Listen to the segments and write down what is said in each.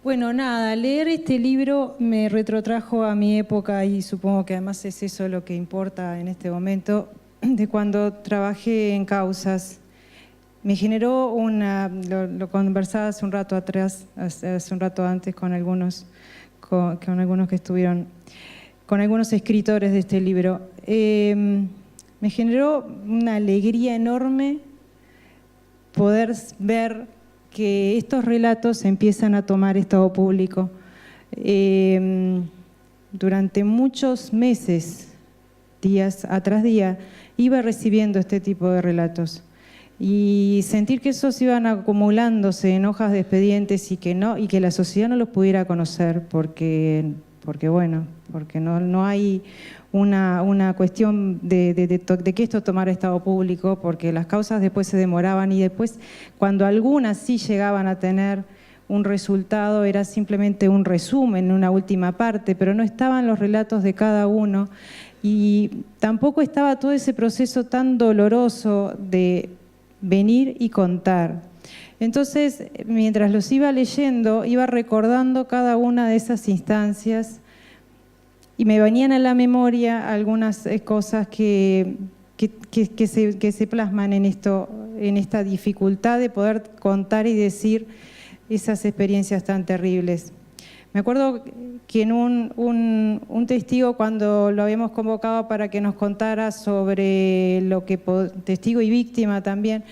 Bueno, nada, leer este libro me retrotrajo a mi época y supongo que además es eso lo que importa en este momento, de cuando trabajé en causas. Me generó lo conversaba hace un rato atrás, hace un rato antes con algunos que estuvieron, con algunos escritores de este libro. Me generó una alegría enorme poder ver que estos relatos empiezan a tomar estado público. Durante muchos meses, días tras día, iba recibiendo este tipo de relatos. Y sentir que esos iban acumulándose en hojas de expedientes y que la sociedad no los pudiera conocer porque no hay una cuestión de que esto tomara estado público, porque las causas después se demoraban y después cuando algunas sí llegaban a tener un resultado era simplemente un resumen, una última parte, pero no estaban los relatos de cada uno y tampoco estaba todo ese proceso tan doloroso de venir y contar. Entonces, mientras los iba leyendo, iba recordando cada una de esas instancias y me venían a la memoria algunas cosas que se plasman en esta dificultad de poder contar y decir esas experiencias tan terribles. Me acuerdo que en un testigo, cuando lo habíamos convocado para que nos contara sobre testigo y víctima también,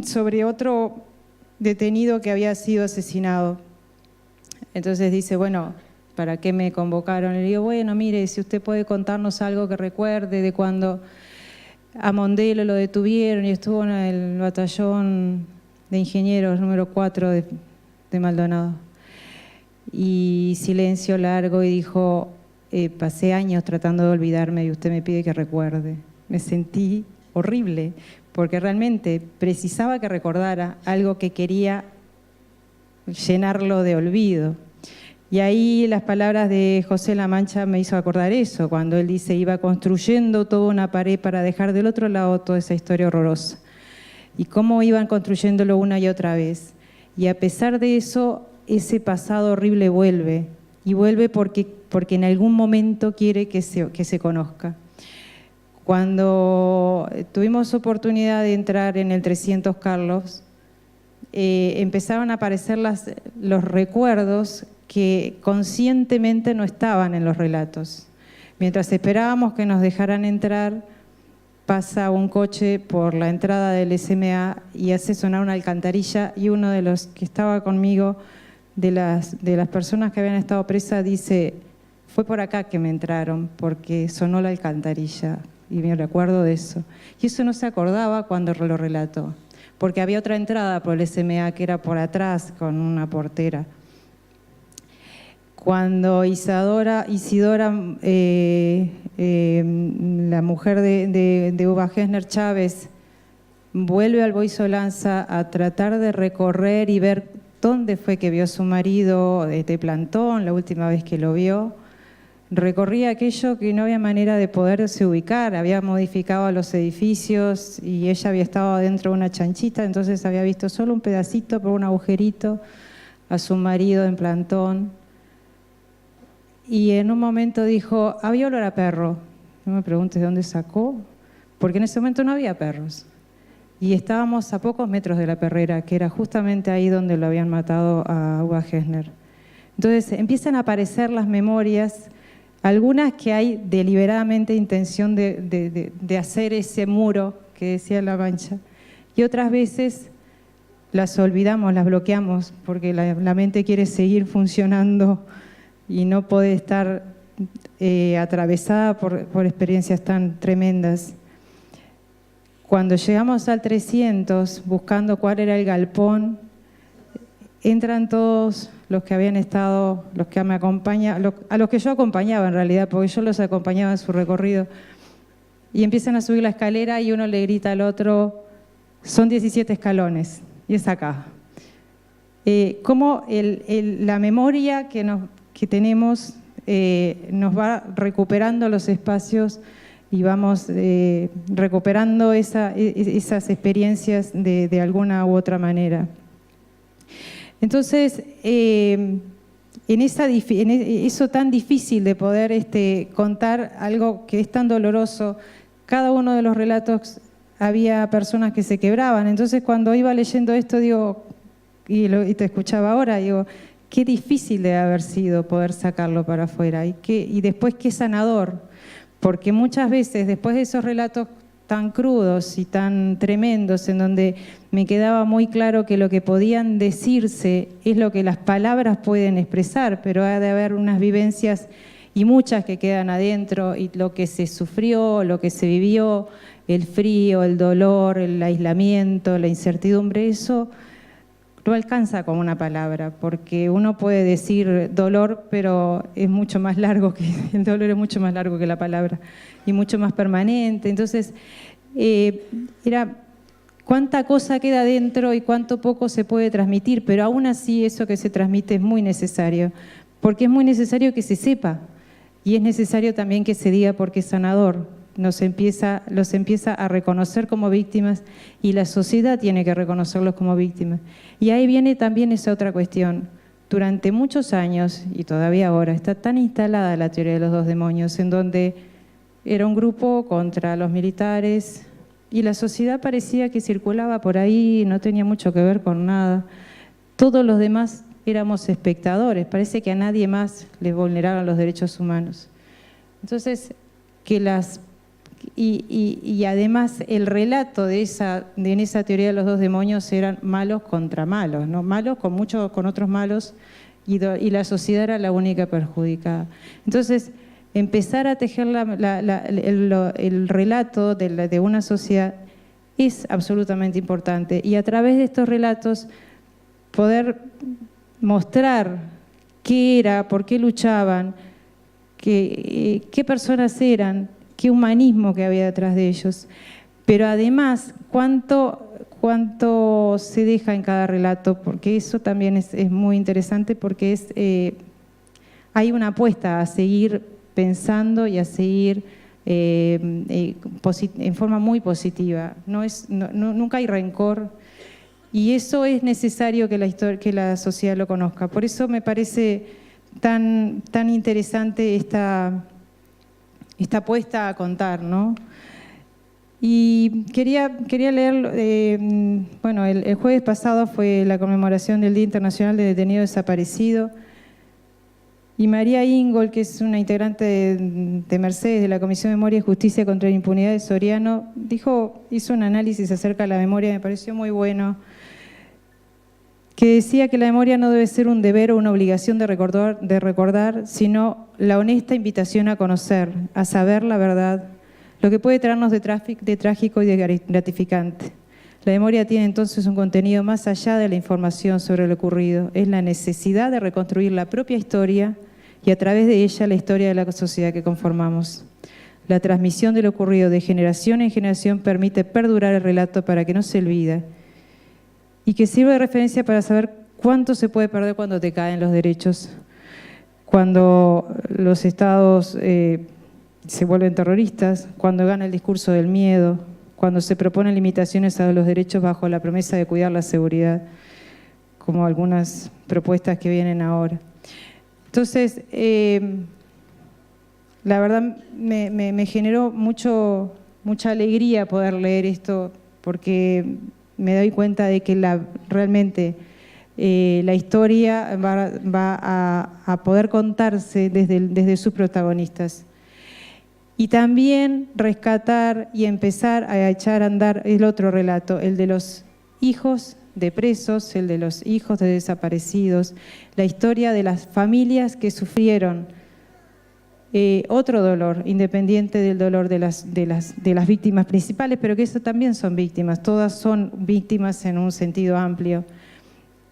sobre otro detenido que había sido asesinado. Entonces dice, bueno, ¿para qué me convocaron? Le digo, bueno, mire, si usted puede contarnos algo que recuerde de cuando a Mondelo lo detuvieron y estuvo en el batallón de ingenieros número 4 de Maldonado. Y silencio largo y dijo, pasé años tratando de olvidarme y usted me pide que recuerde. Me sentí horrible porque realmente precisaba que recordara algo que quería llenarlo de olvido. Y ahí las palabras de José La Mancha me hizo acordar eso, cuando él dice, iba construyendo toda una pared para dejar del otro lado toda esa historia horrorosa. Y cómo iban construyéndolo una y otra vez. Y a pesar de eso, ese pasado horrible vuelve, y vuelve porque en algún momento quiere que se conozca. Cuando tuvimos oportunidad de entrar en el 300 Carlos, empezaron a aparecer los recuerdos que conscientemente no estaban en los relatos. Mientras esperábamos que nos dejaran entrar, pasa un coche por la entrada del SMA y hace sonar una alcantarilla, y uno de los que estaba conmigo, de las personas que habían estado presas, dice, fue por acá que me entraron porque sonó la alcantarilla, y me recuerdo de eso. Y eso no se acordaba cuando lo relató, porque había otra entrada por el SMA que era por atrás con una portera. Cuando Isidora, la mujer de Uva Gesner Chávez, vuelve al Boisolanza a tratar de recorrer y ver dónde fue que vio a su marido de plantón, la última vez que lo vio, recorría aquello que no había manera de poderse ubicar, había modificado los edificios y ella había estado adentro de una chanchita, entonces había visto solo un pedacito por un agujerito a su marido en plantón. Y en un momento dijo, había olor a perro. No me preguntes de dónde sacó, porque en ese momento no había perros. Y estábamos a pocos metros de la perrera, que era justamente ahí donde lo habían matado a Uva Gesner. Entonces empiezan a aparecer las memorias, algunas que hay deliberadamente intención de hacer ese muro que decía La Mancha, y otras veces las olvidamos, las bloqueamos, porque la mente quiere seguir funcionando y no puede estar atravesada por experiencias tan tremendas. Cuando llegamos al 300, buscando cuál era el galpón, entran todos los que habían estado, los que me acompañan, a los que yo acompañaba en realidad, porque yo los acompañaba en su recorrido, y empiezan a subir la escalera y uno le grita al otro, son 17 escalones, y es acá. Cómo la memoria que tenemos nos va recuperando los espacios y vamos recuperando esas experiencias de alguna u otra manera. Entonces, en eso tan difícil de poder contar algo que es tan doloroso, cada uno de los relatos había personas que se quebraban. Entonces, cuando iba leyendo esto, digo, y te escuchaba ahora, digo, qué difícil debe haber sido poder sacarlo para afuera. Y después qué sanador, porque muchas veces, después de esos relatos tan crudos y tan tremendos, en donde me quedaba muy claro que lo que podían decirse es lo que las palabras pueden expresar, pero ha de haber unas vivencias y muchas que quedan adentro, y lo que se sufrió, lo que se vivió, el frío, el dolor, el aislamiento, la incertidumbre, eso no alcanza como una palabra, porque uno puede decir dolor, pero es mucho más largo el dolor es mucho más largo que la palabra y mucho más permanente. Entonces, era cuánta cosa queda dentro y cuánto poco se puede transmitir, pero aún así eso que se transmite es muy necesario, porque es muy necesario que se sepa y es necesario también que se diga porque es sanador. Los empieza a reconocer como víctimas y la sociedad tiene que reconocerlos como víctimas. Y ahí viene también esa otra cuestión. Durante muchos años, y todavía ahora, está tan instalada la teoría de los dos demonios, en donde era un grupo contra los militares y la sociedad parecía que circulaba por ahí, no tenía mucho que ver con nada. Todos los demás éramos espectadores, parece que a nadie más les vulneraban los derechos humanos. Entonces, y además el relato en esa teoría de los dos demonios eran malos contra malos, ¿no? Malos con otros malos, y la sociedad era la única perjudicada. Entonces, empezar a tejer el relato de una sociedad es absolutamente importante, y a través de estos relatos poder mostrar qué era, por qué luchaban, qué personas eran, qué humanismo que había detrás de ellos, pero además cuánto se deja en cada relato, porque eso también es muy interesante, porque hay una apuesta a seguir pensando y a seguir en forma muy positiva. Nunca hay rencor, y eso es necesario que la sociedad lo conozca. Por eso me parece tan interesante esta apuesta a contar, ¿no? Y quería leer, bueno, el jueves pasado fue la conmemoración del Día Internacional del Detenido Desaparecido, y María Ingol, que es una integrante de Mercedes, de la Comisión de Memoria y Justicia contra la Impunidad de Soriano, hizo un análisis acerca de la memoria, me pareció muy bueno, que decía que la memoria no debe ser un deber o una obligación de recordar, sino la honesta invitación a conocer, a saber la verdad, lo que puede traernos de trágico y de gratificante. La memoria tiene entonces un contenido más allá de la información sobre lo ocurrido, es la necesidad de reconstruir la propia historia y a través de ella la historia de la sociedad que conformamos. La transmisión de lo ocurrido de generación en generación permite perdurar el relato para que no se olvide, y que sirve de referencia para saber cuánto se puede perder cuando te caen los derechos, cuando los estados se vuelven terroristas, cuando gana el discurso del miedo, cuando se proponen limitaciones a los derechos bajo la promesa de cuidar la seguridad, como algunas propuestas que vienen ahora. Entonces, la verdad me generó mucha alegría poder leer esto, porque me doy cuenta de que realmente la historia va a poder contarse desde sus protagonistas. Y también rescatar y empezar a echar a andar el otro relato, el de los hijos de presos, el de los hijos de desaparecidos, la historia de las familias que sufrieron otro dolor, independiente del dolor de las víctimas principales, pero que eso también son víctimas, todas son víctimas en un sentido amplio,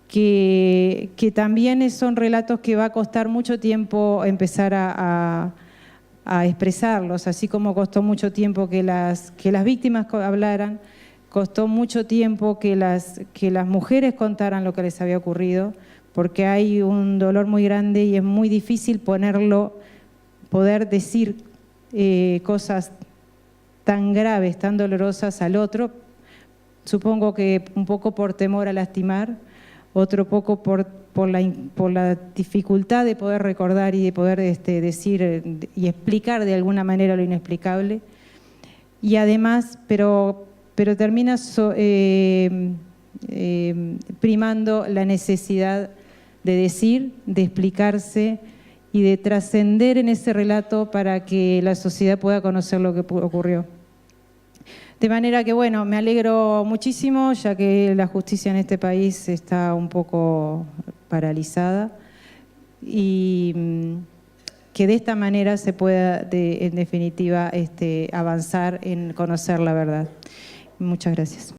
que también son relatos que va a costar mucho tiempo empezar a expresarlos, así como costó mucho tiempo que las víctimas hablaran, costó mucho tiempo que las mujeres contaran lo que les había ocurrido, porque hay un dolor muy grande y es muy difícil poder decir cosas tan graves, tan dolorosas al otro, supongo que un poco por temor a lastimar otro poco por la dificultad de poder recordar y de poder decir y explicar de alguna manera lo inexplicable. Y además, pero termina primando la necesidad de decir, de explicarse y de trascender en ese relato para que la sociedad pueda conocer lo que ocurrió. De manera que, bueno, me alegro muchísimo, ya que la justicia en este país está un poco paralizada, y que de esta manera se pueda, en definitiva, avanzar en conocer la verdad. Muchas gracias.